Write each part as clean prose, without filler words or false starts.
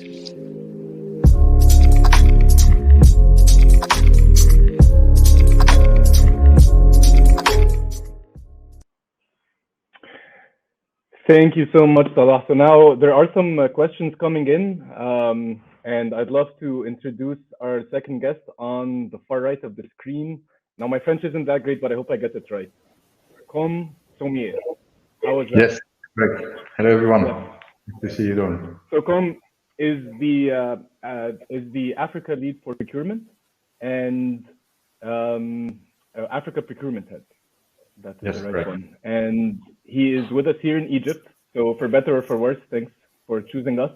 Thank you so much, Salah. So now there are some questions coming in, and I'd love to introduce our second guest on the far right of the screen. Now, my French isn't that great, but I hope I get it right. Com Sommier. How was that? Yes, correct. Hello, everyone. Yes. Good to see you doing. So Com is the Africa lead for procurement and Africa procurement head. That is Yes, the right correct. one. And he is with us here in Egypt. So for better or for worse, thanks for choosing us.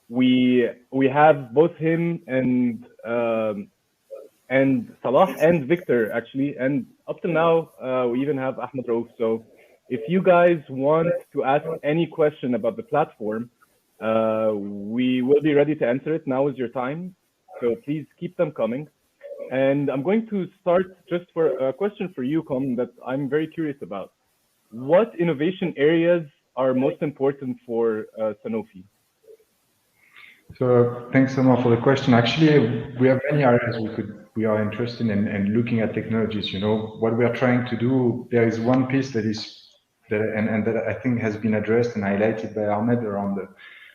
We have both him and Salah and Victor actually, and up to now we even have Ahmed Raouf. So if you guys want to ask any question about the platform, we will be ready to answer it. Now is your time. So please keep them coming. And I'm going to start just for a question for you, Com, that I'm very curious about. What innovation areas are most important for Sanofi? So thanks so much for the question. Actually, we have many areas we are interested in looking at technologies. You know, what we are trying to do, there is one piece that I think has been addressed and highlighted by Ahmed around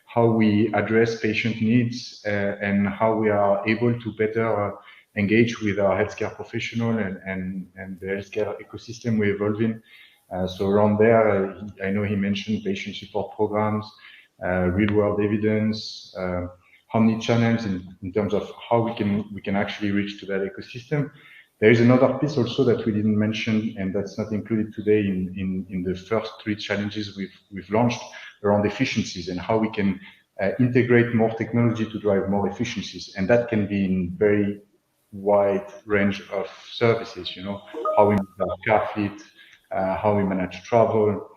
how we address patient needs and how we are able to better engage with our healthcare professional and the healthcare ecosystem we're evolving. So around there, I know he mentioned patient support programs, real world evidence, omni-channels in terms of how we can actually reach to that ecosystem. There is another piece also that we didn't mention, and that's not included today in the first three challenges we've launched around efficiencies and how we can integrate more technology to drive more efficiencies. And that can be in very wide range of services, you know, how we manage our car fleet, how we manage travel.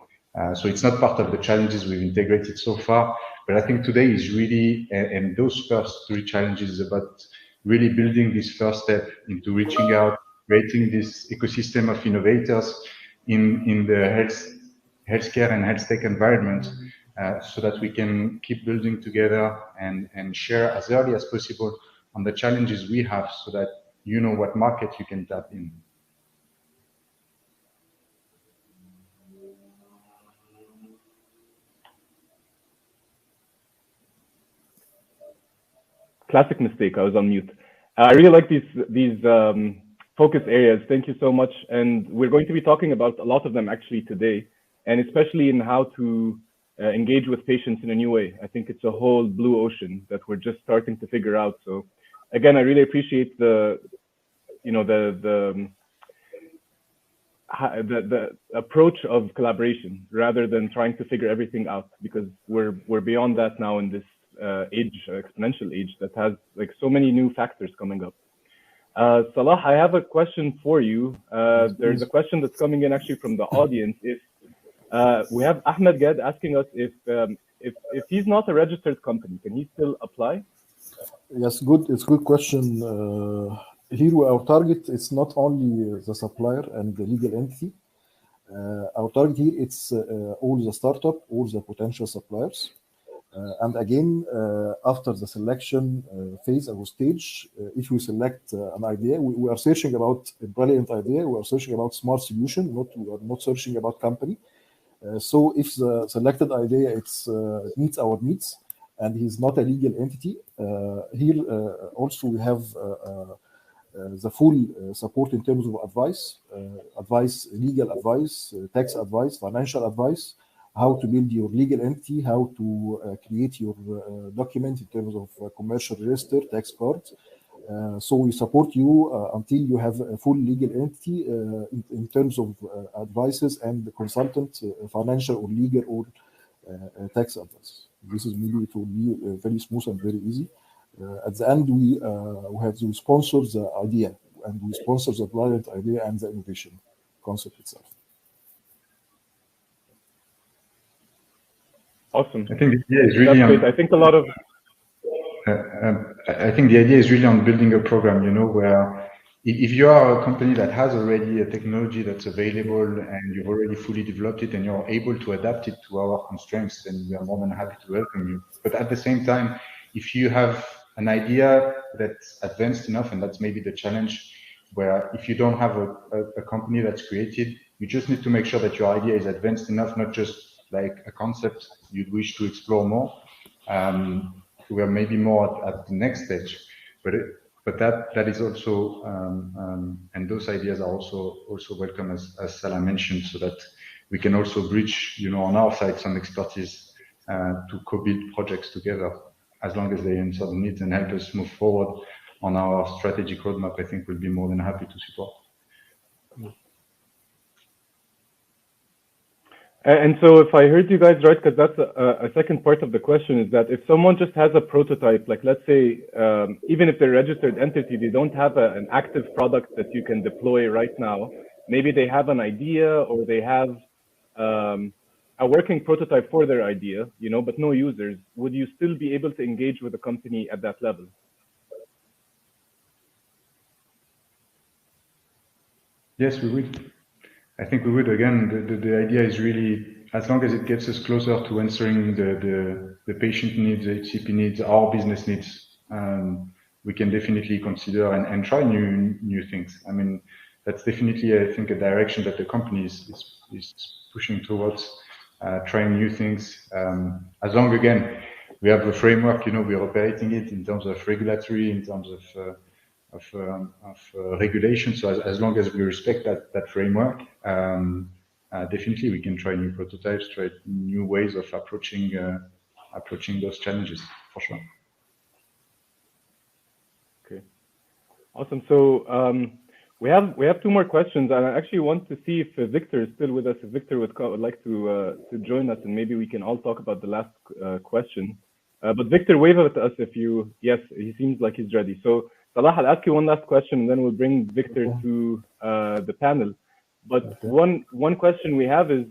So it's not part of the challenges we've integrated so far, but I think today is really, and those first three challenges is about really building this first step into reaching out, creating this ecosystem of innovators in the healthcare and health tech environment, so that we can keep building together and share as early as possible on the challenges we have, so that you know what market you can tap in. Classic mistake. I was on mute. I really like these focus areas. Thank you so much. And we're going to be talking about a lot of them actually today, and especially in how to engage with patients in a new way. I think it's a whole blue ocean that we're just starting to figure out. So again, I really appreciate the approach of collaboration rather than trying to figure everything out, because we're beyond that now in this exponential age that has like so many new factors coming up. Salah, I have a question for you. There's a question that's coming in actually from the audience. If we have Ahmed Gad asking us if he's not a registered company, can he still apply? Yes, good. It's a good question. Here, our target is not only the supplier and the legal entity. Our target here it's all the startup, all the potential suppliers. And again, after the selection phase or stage, if we select an idea, we are searching about a brilliant idea. We are searching about smart solution. We are not searching about company. So if the selected idea meets our needs and he's not a legal entity, here also we have the full support in terms of advice, legal advice, tax advice, financial advice, how to build your legal entity, how to create your document in terms of commercial register, tax card. So we support you until you have a full legal entity in terms of advices and consultant, financial or legal or tax advice. This is maybe it will be very smooth and very easy. At the end, we have to sponsor the idea and we sponsor the brilliant idea and the innovation concept itself. Awesome. I think the idea is really I think a lot of I think the idea is really on building a program, you know, where if you are a company that has already a technology that's available and you've already fully developed it and you're able to adapt it to our constraints, then we are more than happy to welcome you. But at the same time, if you have an idea that's advanced enough, and that's maybe the challenge, where if you don't have a company that's created, you just need to make sure that your idea is advanced enough, not just like a concept you'd wish to explore more. We are maybe more at the next stage, but that is also and those ideas are also welcome, as Salah mentioned, so that we can also bridge, on our side, some expertise to co-build projects together, as long as they answer the needs and help us move forward on our strategic roadmap. I think we'll be more than happy to support. And so if I heard you guys right, because that's a second part of the question, is that if someone just has a prototype, like let's say, even if they're a registered entity, they don't have an active product that you can deploy right now. Maybe they have an idea, or they have a working prototype for their idea, but no users. Would you still be able to engage with the company at that level? Yes, we would. I think we would. Again, the idea is really, as long as it gets us closer to answering the patient needs, the HCP needs, our business needs, we can definitely consider and try new things. I mean, that's definitely, I think, a direction that the company is pushing towards, trying new things. As long, again, we have a framework, we're operating it in terms of regulatory, in terms of regulation. So as long as we respect that framework, definitely we can try new prototypes, try new ways of approaching those challenges, for sure. Okay, awesome. So we have two more questions, and I actually want to see if Victor is still with us. If Victor would like to join us, and maybe we can all talk about the last question. But Victor, wave at us if you. Yes, he seems like he's ready. So Salah, I'll ask you one last question, and then we'll bring Victor to the panel. But one question we have is,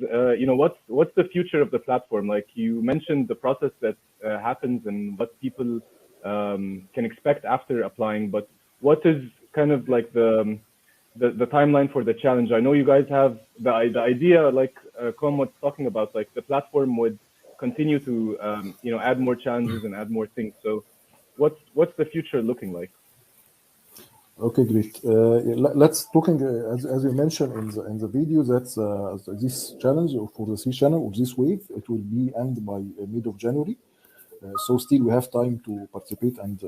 what's the future of the platform? Like you mentioned, the process that happens and what people can expect after applying. But what is kind of like the timeline for the challenge? I know you guys have the idea, like Kom was talking about, like the platform would continue to add more challenges and add more things. So what's the future looking like? Okay, great. Let's talking as you mentioned in the video that this challenge for the C channel or this wave, it will be end by mid of January. So still we have time to participate and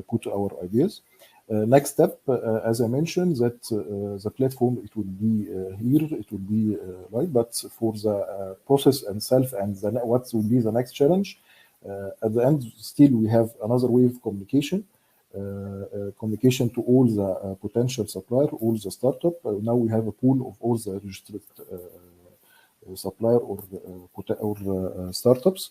put our ideas. Next step, as I mentioned, that the platform, it will be here, it will be live, but for the process and self and what will be the next challenge, at the end, still we have another wave of communication. Communication to all the potential supplier, all the startup. Now we have a pool of all the registered supplier or startups.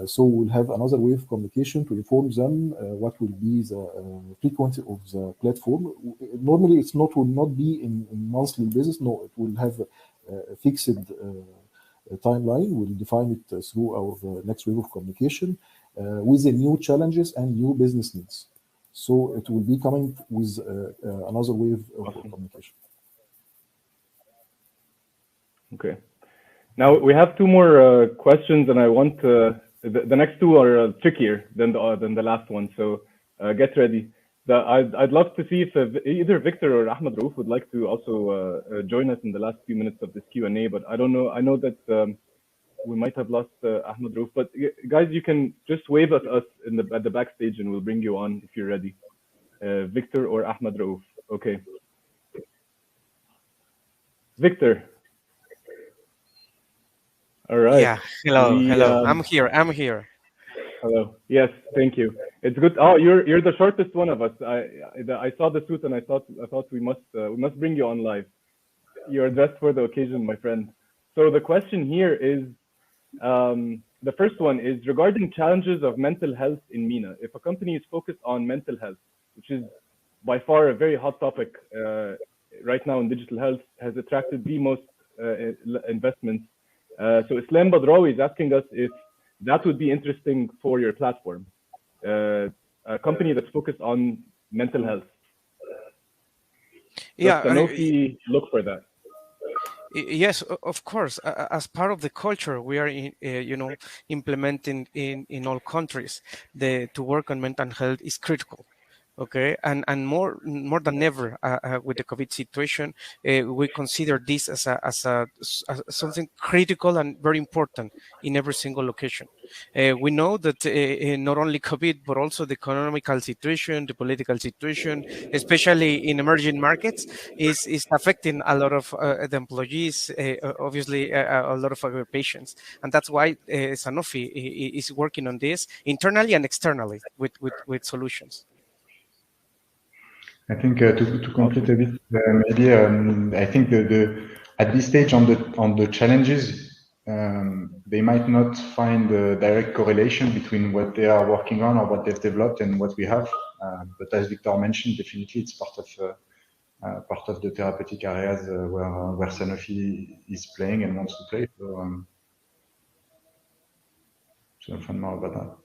So we'll have another wave of communication to inform them what will be the frequency of the platform. Normally, will not be in monthly basis. No, it will have a fixed timeline. We'll define it through our next wave of communication with the new challenges and new business needs. So it will be coming with another wave of communication. Okay. Now we have two more questions, and I want the next two are trickier than the last one. So get ready. I'd love to see if either Victor or Ahmed Raouf would like to also join us in the last few minutes of this Q&A. But I don't know. I know that we might have lost Ahmed Raouf, but guys, you can just wave at us at the backstage, and we'll bring you on if you're ready. Victor or Ahmed Raouf. Okay. Victor. All right. Yeah. Hello. I'm here. Hello. Yes. Thank you. It's good. Oh, you're the shortest one of us. I saw the suit and I thought we must bring you on live. You're dressed for the occasion, my friend. So the question here is, the first one is regarding challenges of mental health in MENA. If a company is focused on mental health, which is by far a very hot topic right now in digital health, has attracted the most investments. So Islam Badrawi is asking us if that would be interesting for your platform, a company that's focused on mental health. Does Sanofi look for that? Yes, of course. As part of the culture, we are, implementing in all countries. To work on mental health is critical. Okay, and more than ever with the COVID situation, we consider this as something critical and very important in every single location. We know that not only COVID, but also the economical situation, the political situation, especially in emerging markets, is affecting a lot of the employees, obviously a lot of our patients, and that's why Sanofi is working on this internally and externally with solutions. I think to complete a bit, maybe I think at this stage on the challenges, they might not find a direct correlation between what they are working on or what they've developed and what we have. But as Victor mentioned, definitely it's part of the therapeutic areas where Sanofi is playing and wants to play. So I'll find more about that.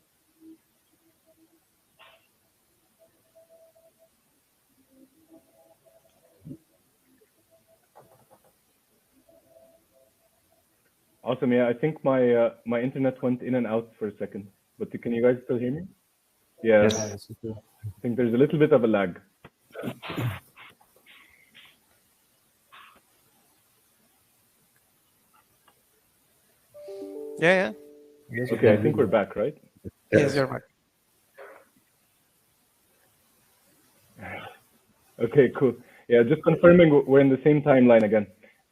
Awesome. Yeah, I think my internet went in and out for a second, but can you guys still hear me? Yeah. Yes. I think there's a little bit of a lag. Yeah. Okay, I think we're back, right? Yes, you're back. Okay, cool. Yeah, just confirming we're in the same timeline again.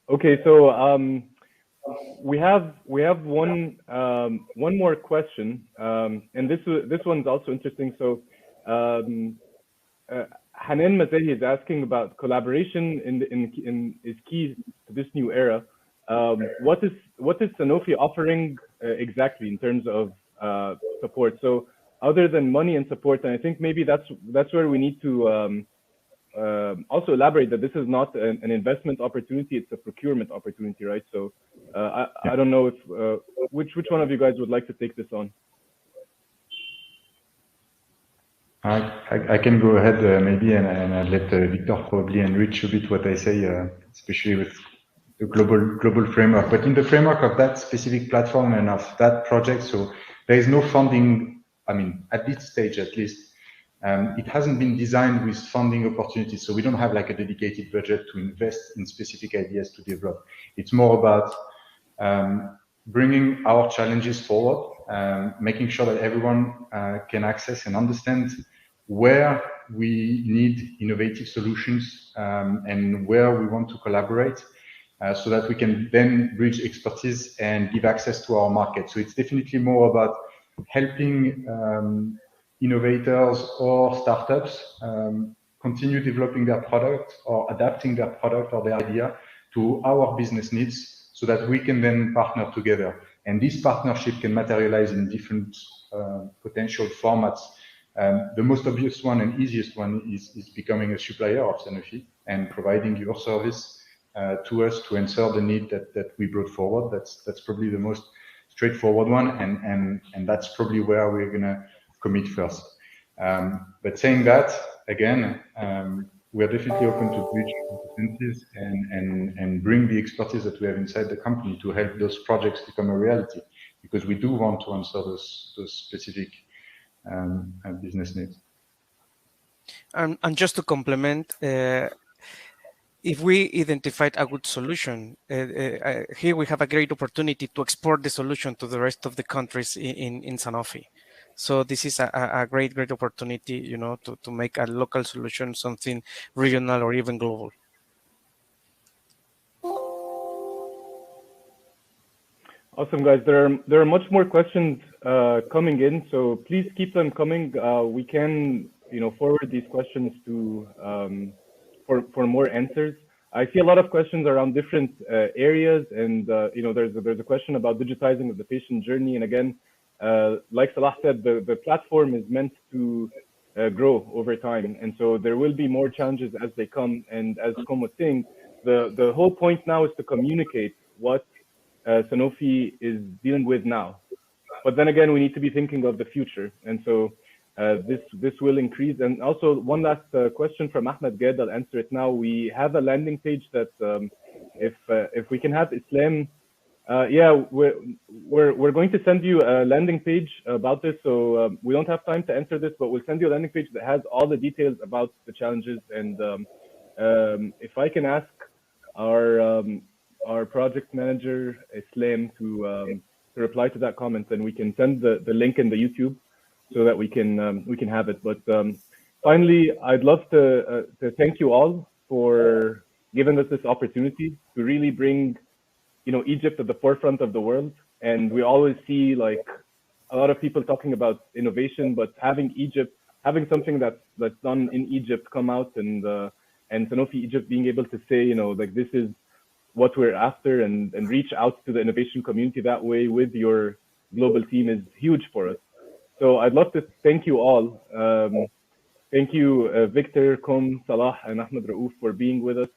Okay, so we have one more question, and this one's also interesting. So Hanan Mazehi is asking about collaboration is key to this new era. What is Sanofi offering exactly in terms of support? So other than money and support, and I think maybe that's where we need to also elaborate that this is not an investment opportunity; it's a procurement opportunity, right? So I don't know if which one of you guys would like to take this on. I can go ahead maybe and I'll let Victor probably enrich a bit what I say, especially with the global framework. But in the framework of that specific platform and of that project, so there is no funding. I mean, at this stage at least, it hasn't been designed with funding opportunities. So we don't have like a dedicated budget to invest in specific ideas to develop. It's more about bringing our challenges forward, making sure that everyone can access and understand where we need innovative solutions and where we want to collaborate so that we can then bridge expertise and give access to our market. So it's definitely more about helping innovators or startups continue developing their product or adapting their product or their idea to our business needs so that we can then partner together. And this partnership can materialize in different potential formats. The most obvious one and easiest one is becoming a supplier of Sanofi and providing your service to us to answer the need that we brought forward. That's probably the most straightforward one, and that's probably where we're gonna commit first. But saying that again, we are definitely open to bridge opportunities and bring the expertise that we have inside the company to help those projects become a reality, because we do want to answer those specific business needs. And just to complement, if we identified a good solution, here we have a great opportunity to export the solution to the rest of the countries in Sanofi. So this is a great opportunity, you know, to make a local solution something regional or even global. Awesome, guys. There are much more questions coming in, so please keep them coming. We can, forward these questions to for more answers. I see a lot of questions around different areas, and there's a question about digitizing of the patient journey. And again, like Salah said, the platform is meant to grow over time, and so there will be more challenges as they come. And as Kom was saying, the whole point now is to communicate what Sanofi is dealing with now. But then again, we need to be thinking of the future. And so this will increase. And also one last question from Ahmed Gad, I'll answer it now. We have a landing page that if we can have Islam, yeah, we're going to send you a landing page about this. So we don't have time to answer this, but we'll send you a landing page that has all the details about the challenges. And if I can ask our project manager Islam to reply to that comment, then we can send the link in the YouTube so that we can have it. But finally, I'd love to thank you all for giving us this opportunity to really bring, you know, Egypt at the forefront of the world. And we always see like a lot of people talking about innovation, but having something that's done in Egypt come out, and Sanofi Egypt being able to say, you know, like this is what we're after, and reach out to the innovation community that way with your global team is huge for us. So I'd love to thank you all. Thank you, Victor, Kom, Salah, and Ahmed Raouf for being with us.